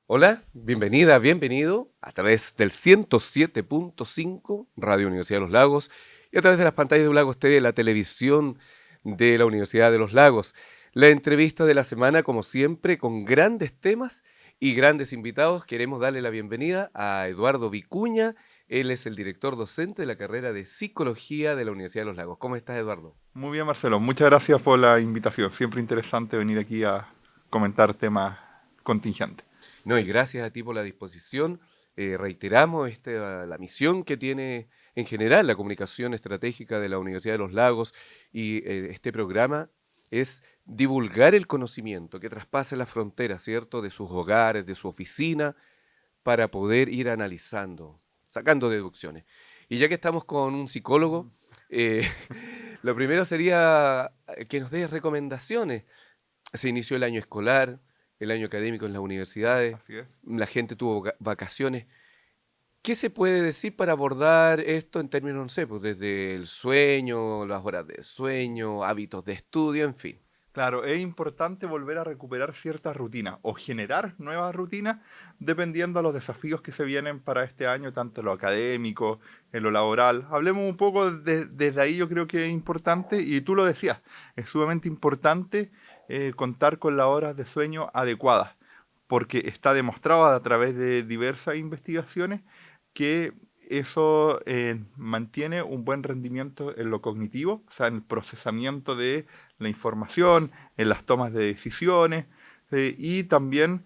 Hola, bienvenida, bienvenido a través del 107.5 Radio Universidad de los Lagos y a través de las pantallas de Lagos TV, la televisión de la Universidad de los Lagos. La entrevista de la semana, como siempre, con grandes temas y grandes invitados. Queremos darle la bienvenida a Eduardo Vicuña. Él es el director docente de la carrera de Psicología de la Universidad de los Lagos. ¿Cómo estás, Eduardo? Muy bien, Marcelo. Muchas gracias por la invitación. Siempre interesante venir aquí a comentar temas contingentes. No, y gracias a ti por la disposición. Reiteramos la misión que tiene en general la comunicación estratégica de la Universidad de los Lagos y este programa es divulgar el conocimiento que traspase las fronteras, ¿cierto?, de sus hogares, de su oficina, para poder ir analizando, sacando deducciones. Y ya que estamos con un psicólogo, eh, lo primero sería que nos dé recomendaciones. Se inició el año escolar, el año académico en las universidades, Así es. la gente tuvo vacaciones. ¿Qué se puede decir para abordar esto en términos, no sé, pues desde el sueño, las horas de sueño, hábitos de estudio, en fin? Claro, es importante volver a recuperar ciertas rutinas o generar nuevas rutinas dependiendo de los desafíos que se vienen para este año, tanto en lo académico, en lo laboral. Hablemos un poco desde ahí, yo creo que es importante, y tú lo decías, es sumamente importante contar con las horas de sueño adecuadas, porque está demostrado a través de diversas investigaciones que eso mantiene un buen rendimiento en lo cognitivo, o sea, en el procesamiento de la información, en las tomas de decisiones y también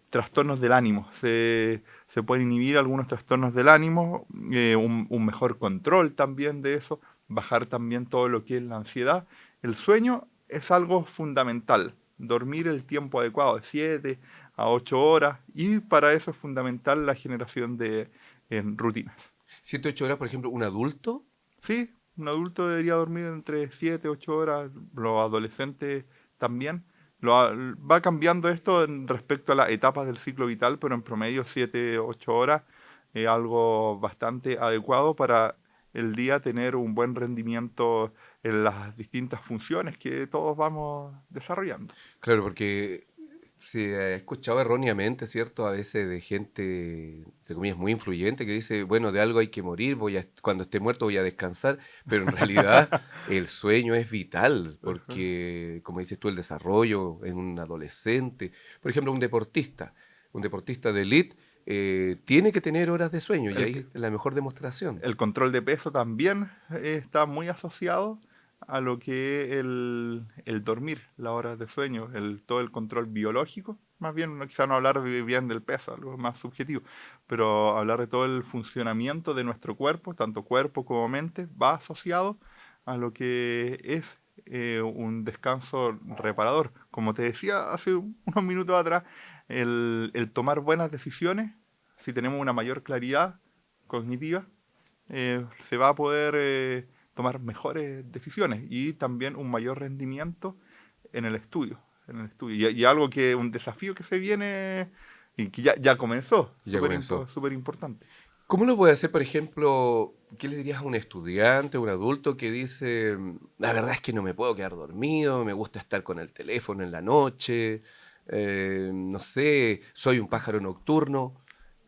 trastornos del ánimo. Se pueden inhibir algunos trastornos del ánimo, un mejor control también de eso, bajar también todo lo que es la ansiedad. El sueño es algo fundamental. Dormir el tiempo adecuado, de 7 a 8 horas, y para eso es fundamental la generación de rutinas. 7, 8 horas, por ejemplo, un adulto. Sí, un adulto debería dormir entre 7 8 horas, los adolescentes también. Va cambiando esto respecto a las etapas del ciclo vital, pero en promedio 7 8 horas es algo bastante adecuado para el día tener un buen rendimiento en las distintas funciones que todos vamos desarrollando. Claro, porque se ha escuchado erróneamente, ¿cierto? A veces de gente, entre comillas, muy influyente que dice, bueno, de algo hay que morir, cuando esté muerto voy a descansar, pero en realidad el sueño es vital, porque, como dices tú, el desarrollo en un adolescente, por ejemplo, un deportista de élite, tiene que tener horas de sueño y El, ahí es la mejor demostración. El control de peso también está muy asociado a lo que es el dormir, las horas de sueño, todo el control biológico. Más bien, quizá no hablar bien del peso, algo más subjetivo, pero hablar de todo el funcionamiento de nuestro cuerpo como mente, va asociado a lo que es un descanso reparador. Como te decía hace unos minutos atrás, el tomar buenas decisiones, si tenemos una mayor claridad cognitiva, se va a poder tomar mejores decisiones y también un mayor rendimiento en el estudio. Y algo que, un desafío que se viene y que ya comenzó, Y ya comenzó. súper importante. ¿Cómo lo puede hacer, por ejemplo, qué le dirías a un estudiante, a un adulto que dice, la verdad es que no me puedo quedar dormido, me gusta estar con el teléfono en la noche, no sé, soy un pájaro nocturno?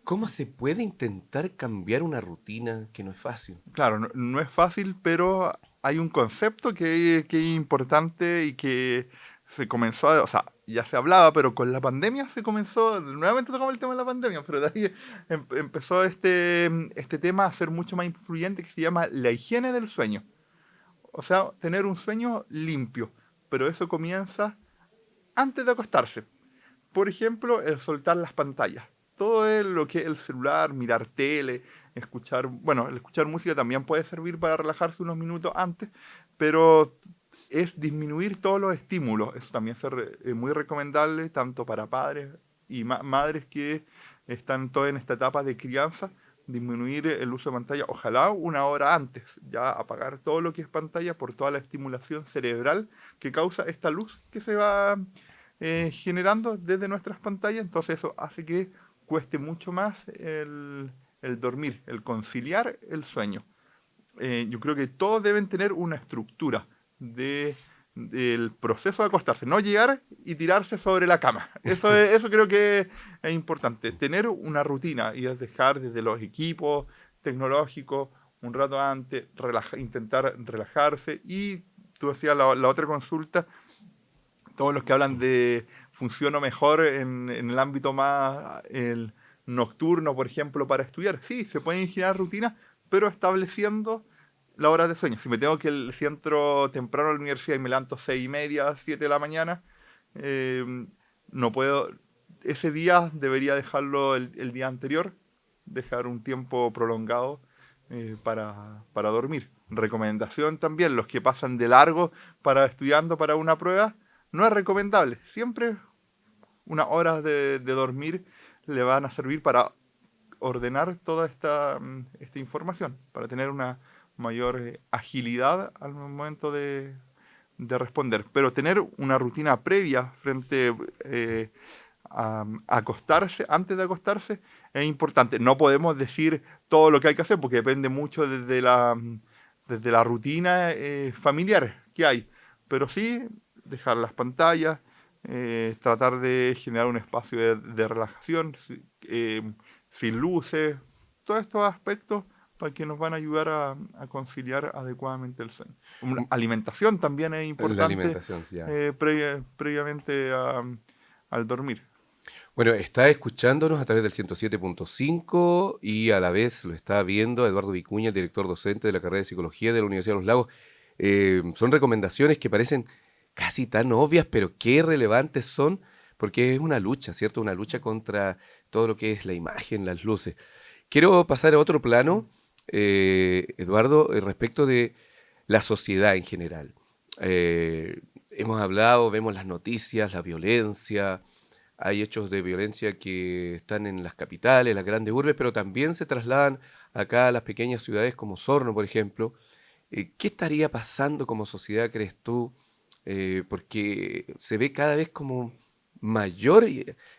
¿Cómo se puede intentar cambiar una rutina que no es fácil? Claro, no es fácil, pero hay un concepto que es importante y que se comenzó, o sea, ya se hablaba, pero con la pandemia se comenzó, nuevamente tocamos el tema de la pandemia, pero de ahí empezó este tema a ser mucho más influyente, que se llama la higiene del sueño. O sea, tener un sueño limpio, pero eso comienza antes de acostarse. Por ejemplo, el soltar las pantallas. Todo es lo que es el celular, mirar tele, escuchar, bueno, el escuchar música también puede servir para relajarse unos minutos antes, pero es disminuir todos los estímulos. Eso también es muy recomendable tanto para padres y madres que están todas en esta etapa de crianza, disminuir el uso de pantalla, ojalá una hora antes, ya apagar todo lo que es pantalla por toda la estimulación cerebral que causa esta luz que se va generando desde nuestras pantallas, entonces eso hace que cueste mucho más el dormir, el conciliar el sueño. Yo creo que todos deben tener una estructura de el proceso de acostarse, no llegar y tirarse sobre la cama. Eso creo que es importante. Tener una rutina y es dejar desde los equipos tecnológicos un rato antes, intentar relajarse. Y tú decías la otra consulta, todos los que hablan de funciono mejor en el ámbito más el nocturno, por ejemplo, para estudiar. Sí, se pueden generar rutinas, pero estableciendo la hora de sueño. Si me tengo que si entro temprano a la universidad y me levanto 6:30, 7 de la mañana, eh, no puedo. Ese día debería dejarlo el día anterior, dejar un tiempo prolongado para dormir. Recomendación también, los que pasan de largo para estudiando para una prueba, no es recomendable. Siempre unas horas de dormir le van a servir para ordenar toda esta información, para tener una mayor agilidad al momento de responder. Pero tener una rutina previa frente a acostarse, antes de acostarse, es importante. No podemos decir todo lo que hay que hacer porque depende mucho desde la rutina familiar que hay. Pero sí dejar las pantallas, tratar de generar un espacio de relajación, sin luces, todos estos aspectos para que nos van a ayudar a conciliar adecuadamente el sueño. Una alimentación también es La importante alimentación, sí, ya. previamente al dormir. Bueno, está escuchándonos a través del 107.5 y a la vez lo está viendo Eduardo Vicuña, el director docente de la carrera de Psicología de la Universidad de los Lagos. Son recomendaciones que parecen casi tan obvias, pero qué relevantes son, porque es una lucha, ¿cierto? Una lucha contra todo lo que es la imagen, las luces. Quiero pasar a otro plano, Eduardo, respecto de la sociedad en general. Hemos hablado, vemos las noticias, la violencia. Hay hechos de violencia que están en las capitales, las grandes urbes, pero también se trasladan acá a las pequeñas ciudades como Osorno, por ejemplo. ¿Qué estaría pasando como sociedad, crees tú? Porque se ve cada vez como mayor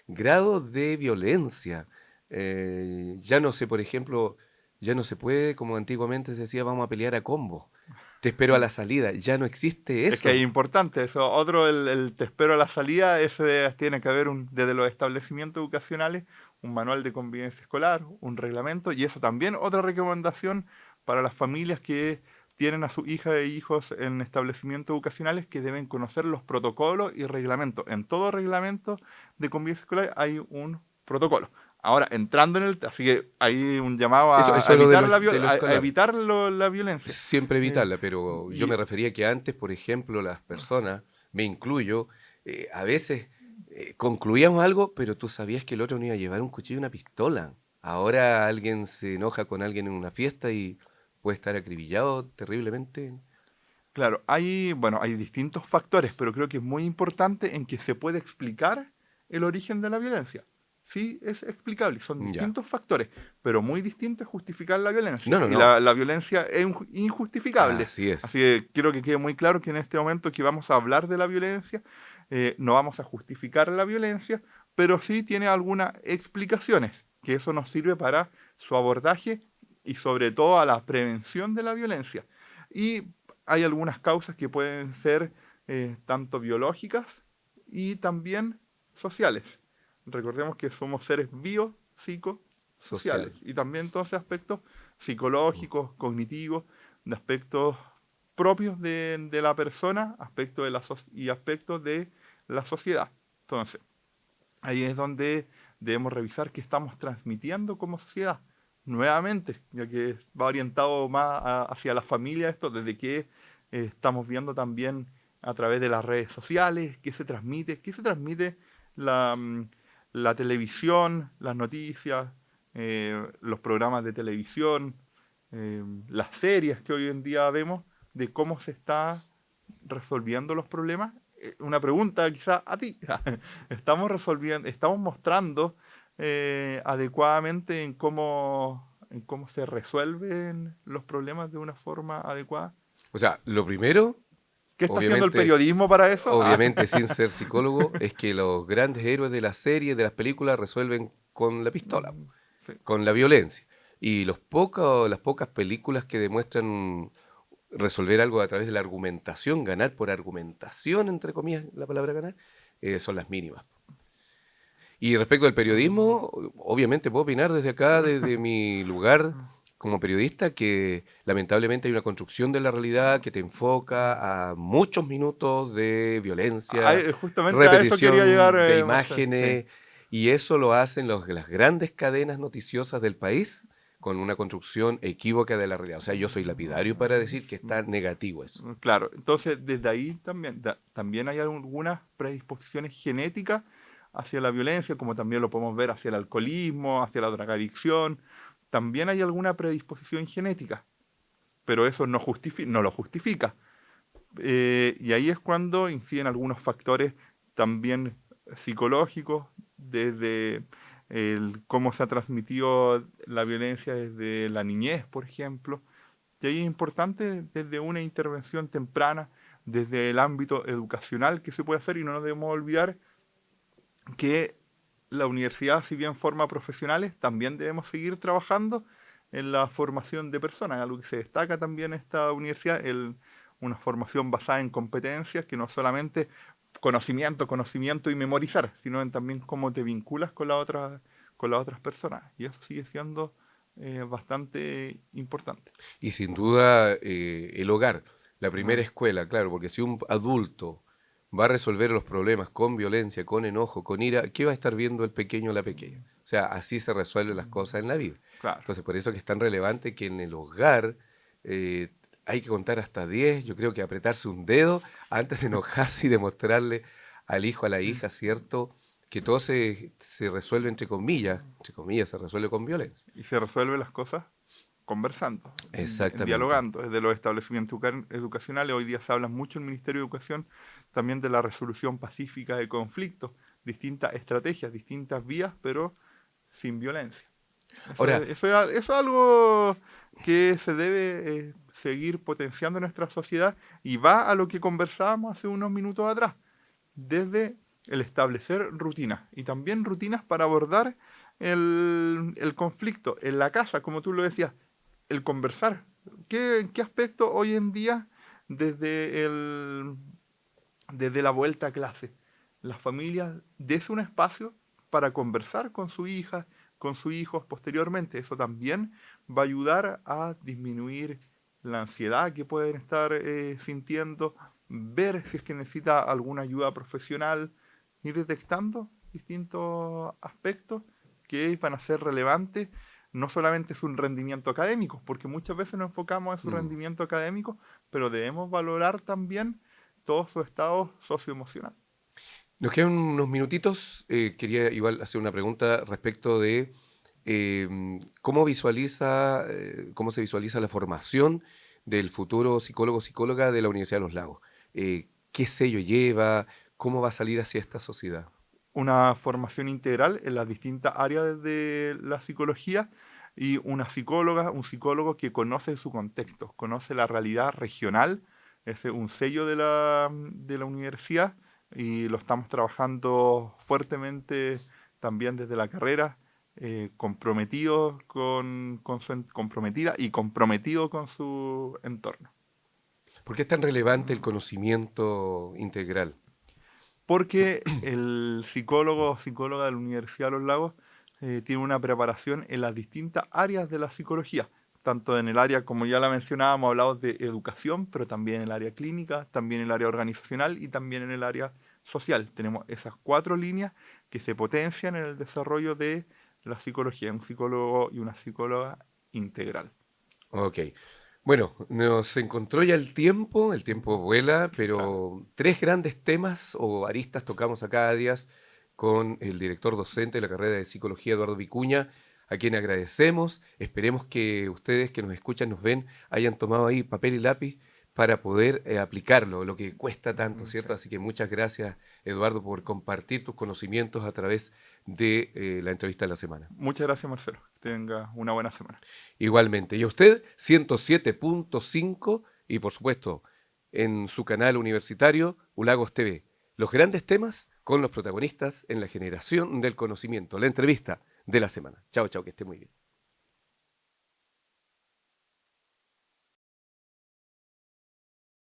grado de violencia. Ya no sé, por ejemplo, ya no se puede, como antiguamente se decía, vamos a pelear a combo. Te espero a la salida. Ya no existe Es que es eso. importante eso. Otro, el te espero a la salida, ese tiene que haber desde los establecimientos educacionales un manual de convivencia escolar, un reglamento, y eso también otra recomendación para las familias que tienen a sus hijas e hijos en establecimientos educacionales, que deben conocer los protocolos y reglamentos. En todo reglamento de convivencia escolar hay un protocolo. Ahora, entrando en así que hay un llamado Eso a es lo evitar de lo a escolar. evitar la violencia. Siempre Eh, evitarla, pero yo y me refería que antes, por ejemplo, las personas, me incluyo, a veces concluíamos algo, pero tú sabías que el otro no iba a llevar un cuchillo y una pistola. Ahora alguien se enoja con alguien en una fiesta y puede estar acribillado terriblemente. Claro, bueno, hay distintos factores, pero creo que es muy importante en que se puede explicar el origen de la violencia. Sí, es explicable, son Ya. distintos factores, pero muy distinto es justificar la violencia. No, no, Y no. la violencia es injustificable. Así Así es. que quiero que quede muy claro que en este momento que vamos a hablar de la violencia, no vamos a justificar la violencia, pero sí tiene algunas explicaciones, que eso nos sirve para su abordaje y sobre todo a la prevención de la violencia. Y hay algunas causas que pueden ser tanto biológicas y también sociales. Recordemos que somos seres biopsicosociales Social. y también entonces aspectos psicológicos, cognitivos, de aspectos propios de la persona, aspectos y aspectos de la sociedad. Entonces, ahí es donde debemos revisar qué estamos transmitiendo como sociedad. Nuevamente, ya que va orientado más hacia la familia esto, desde que estamos viendo también a través de las redes sociales, qué se transmite la, mm, la televisión, las noticias, los programas de televisión, las series que hoy en día vemos, de cómo se está resolviendo los problemas. Una pregunta quizá a ti. Estamos mostrando adecuadamente en cómo se resuelven los problemas de una forma adecuada. O sea, lo primero, ¿Qué está haciendo el obviamente, periodismo para eso? obviamente sin ser psicólogo, es que los grandes héroes de las series, de las películas, resuelven con la pistola, Sí. con la violencia. Y las pocas películas que demuestran resolver algo a través de la argumentación, ganar por argumentación, entre comillas, la palabra ganar, son las mínimas. Y respecto al periodismo, obviamente puedo opinar desde acá, desde mi lugar como periodista, que lamentablemente hay una construcción de la realidad que te enfoca a muchos minutos de violencia, Justamente a eso quería llegar, repetición de Marcel. Sí, imágenes, y eso lo hacen las grandes cadenas noticiosas del país con una construcción equívoca de la realidad. O sea, yo soy lapidario para decir que está negativo eso. claro. Entonces, desde ahí también hay algunas predisposiciones genéticas hacia la violencia, como también lo podemos ver hacia el alcoholismo, hacia la drogadicción. También hay alguna predisposición genética, pero eso no lo justifica. Y ahí es cuando inciden algunos factores también psicológicos, desde cómo se ha transmitido la violencia desde la niñez, por ejemplo. Y ahí es importante desde una intervención temprana, desde el ámbito educacional que se puede hacer, y no nos debemos olvidar que la universidad, si bien forma profesionales, también debemos seguir trabajando en la formación de personas, algo que se destaca también en esta universidad, una formación basada en competencias, que no solamente conocimiento y memorizar, sino en también cómo te vinculas con las otras personas. Y eso sigue siendo bastante importante. Y sin duda el hogar, la primera Mm, escuela, claro, porque si un adulto va a resolver los problemas con violencia, con enojo, con ira, ¿qué va a estar viendo el pequeño o la pequeña? O sea, así se resuelven las cosas en la vida. claro. Entonces, por eso que es tan relevante que en el hogar eh, hay que contar hasta 10, yo creo que apretarse un dedo antes de enojarse y demostrarle al hijo, a la hija, ¿cierto? Que todo se resuelve entre comillas, se resuelve con violencia. Y se resuelven las cosas conversando, Exactamente. dialogando. Desde los establecimientos educacionales, hoy día se habla mucho en el Ministerio de Educación también de la resolución pacífica de conflictos, distintas estrategias, distintas vías, pero sin violencia. Ahora, Eso es algo que se debe seguir potenciando en nuestra sociedad, y va a lo que conversábamos hace unos minutos atrás, desde el establecer rutinas, y también rutinas para abordar el conflicto en la casa, como tú lo decías, el conversar. ¿Qué aspecto hoy en día, desde, desde la vuelta a clase, las familias des un espacio para conversar con su hija, con sus hijos posteriormente? Eso también va a ayudar a disminuir la ansiedad que pueden estar sintiendo, ver si es que necesita alguna ayuda profesional, ir detectando distintos aspectos que van a ser relevantes, no solamente su rendimiento académico, porque muchas veces nos enfocamos en su mm, rendimiento académico, pero debemos valorar también todo su estado socioemocional. nos quedan unos minutitos. Quería igual hacer una pregunta respecto de cómo se visualiza la formación del futuro psicólogo o psicóloga de la Universidad de los Lagos. ¿Qué sello lleva? ¿Cómo va a salir hacia esta sociedad? Una formación integral en las distintas áreas de la psicología, y una psicóloga, un psicólogo que conoce su contexto, conoce la realidad regional. Es un sello de la universidad, y lo estamos trabajando fuertemente también desde la carrera, comprometidos comprometida y comprometido con su entorno. ¿Por qué es tan relevante el conocimiento integral? Porque el psicólogo o psicóloga de la Universidad de los Lagos tiene una preparación en las distintas áreas de la psicología, tanto en el área, como ya la mencionábamos, hablamos de educación, pero también en el área clínica, también en el área organizacional y también en el área social. Tenemos esas cuatro líneas que se potencian en el desarrollo de la psicología, un psicólogo y una psicóloga integral. Ok. Bueno, nos encontró ya el tiempo vuela, Claro. pero tres grandes temas o aristas tocamos a cada día con el director docente de la carrera de psicología, Eduardo Vicuña, a quien agradecemos. Esperemos que ustedes que nos escuchan, nos ven, hayan tomado ahí papel y lápiz para poder aplicarlo, lo que cuesta tanto, ¿cierto? Así que muchas gracias, Eduardo, por compartir tus conocimientos a través de la entrevista de la semana. Muchas gracias, Marcelo. Que tenga una buena semana. Igualmente. Y a usted, 107.5 y por supuesto en su canal universitario, Ulagos TV. Los grandes temas con los protagonistas en la generación del conocimiento. La entrevista de la semana. Chao, chao, que esté muy bien.